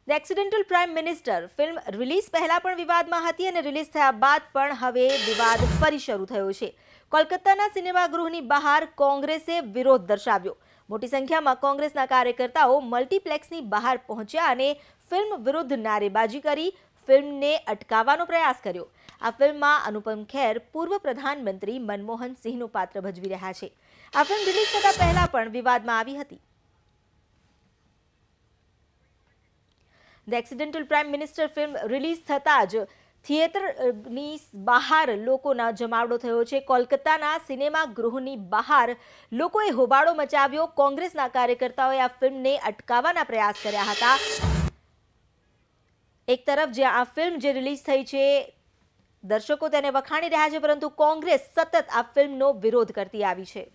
The accidental prime minister film release પહેલા પણ વિવાદમાં હતી અને રિલીઝ થયા બાદ પણ હવે વિવાદ ફરી શરૂ થયો છે. કોલકાતાના સિનેમાગૃહની બહાર કોંગ્રેસે વિરોધ દર્શાવ્યો. મોટી સંખ્યામાં કોંગ્રેસના કાર્યકર્તાઓ મલ્ટીપ્લેક્સની બહાર પહોંચ્યા અને ફિલ્મ વિરુદ્ધ નારેબાજી કરી ફિલ્મને અટકાવવાનો પ્રયાસ કર્યો. આ ફિલ્મમાં અનુપમ ખેર પૂર્વ પ્રધાનમંત્રી મનમોહન સિંહનું પાત્ર ભજવી રહ્યા છે. આ ફિલ્મ રિલીઝ થતા પહેલા પણ વિવાદમાં આવી હતી. The accidental prime minister film release થતાં જ થિયેટરની બહાર લોકોના જમાવડો થયો છે. કોલકાતાના સિનેમાગૃહની બહાર લોકોએ હોબાળો મચાવ્યો. કોંગ્રેસના કાર્યકર્તાઓએ આ ફિલ્મને અટકાવવાના પ્રયાસ કર્યા હતા. એક તરફ જ્યાં આ ફિલ્મ જે રિલીઝ થઈ છે દર્શકો તેને વખાણી રહ્યા છે, પરંતુ કોંગ્રેસ સતત આ ફિલ્મનો વિરોધ કરતી આવી છે.